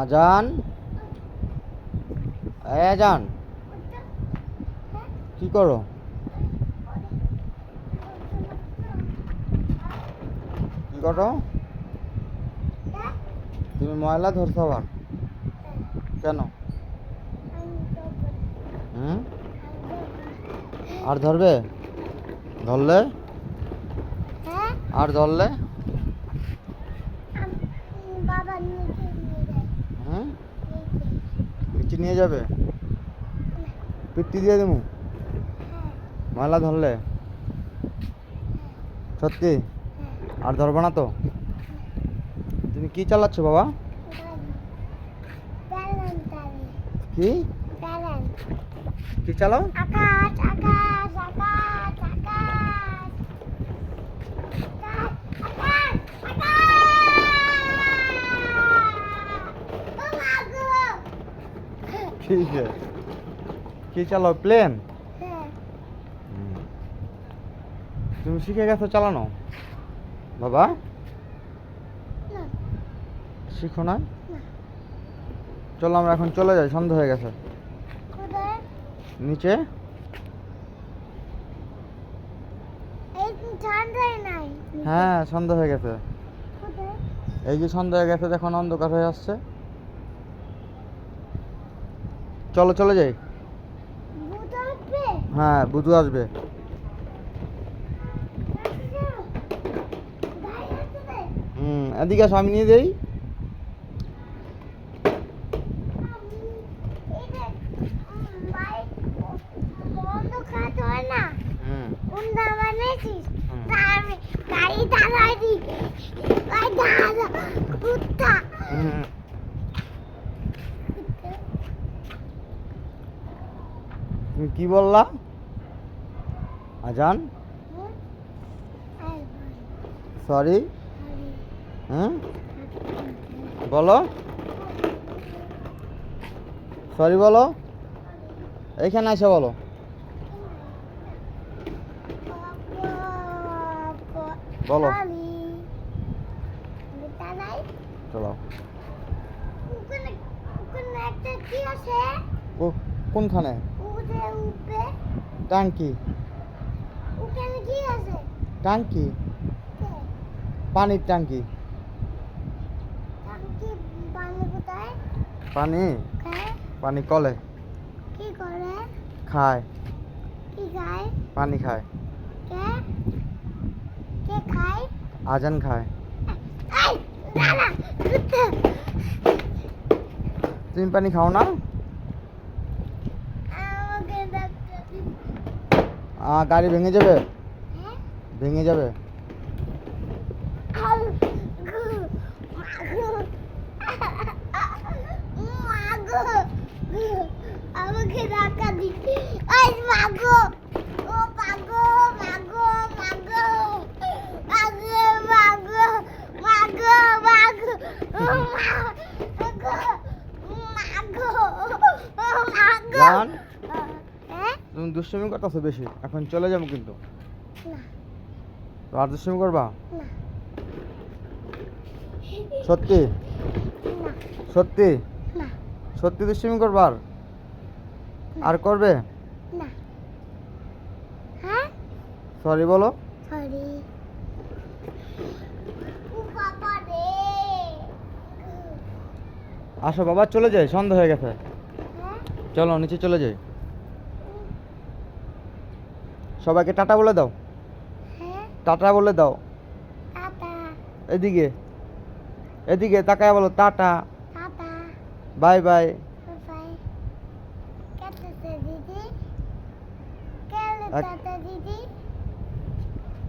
আজান, এই আজান, কি করো? কি করো? তুমি ময়লা ধরছো আবার কেন? হুম, আর ধরবে? ধরলে আর ধরলে হুম, নিচে নিয়ে যাবে? পিট্টি দিয়ে দেবো ময়লা ধরলে? সত্যি? আর ধরবে না তো? তুমি কি চালাচ্ছ বাবা? কি কি চালাও? আকাশ আকাশ আকাশ আকাশ আকাশ ঠিক আছে। কি চালাও? প্লেন? তুমি শিখে গেছো চালানো বাবা? শিখো না? চলো আমরা এখন চলে যাই, সন্ধ্যা হয়ে গেছে। নিচে হ্যাঁ, সন্ধ্যা হয়ে গেছে। এই যে সন্ধ্যা হয়ে গেছে, দেখুন অন্ধকার হয়ে আসছে। চলো চলে যাই। হ্যাঁ, বুধু আসবে। এদিকে আসো, আমি নিয়ে দেই। তুমি কি বললা? আজান, সরি। হুম, বলো সরি, বলো। এইখানে এসে বলো। বলো। চলো। কোনখানে? ট্যাঙ্কি? ট্যাঙ্কি? পানির ট্যাঙ্কি। পানি? পানি কলে খায়। পানি খায়। আজান খায়। তুমি পানি খাও না? গাড়ি ভেঙে যাবে, ভেঙে যাবে। আমাকে ধাক্কা দিচ্ছে। ওই মাগো, ও মাগো মাগো মাগো মাগো মাগো মাগো মাগো মাগো মাগো মাগো। জান, তুমি দুষ্টুমি করতেছো বেশি, এখন চলে যাবো কিন্তু। তো আর দুষ্টুমি করবা? সত্যি সত্যি সত্যি দুষ্টুমি করবার? আর করবে? সরি বলো। আসো বাবা, চলে যাই, সন্ধ্যা হয়ে গেছে। চলো নিচে চলে যাই। সবাইকে টাটা বলে দাও। টাটা বলে দাও। এদিকে এদিকে তাকায় বলো টাটা, বাই বাই।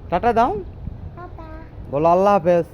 টাটা দাও, বলো আল্লাহ হাফেজ।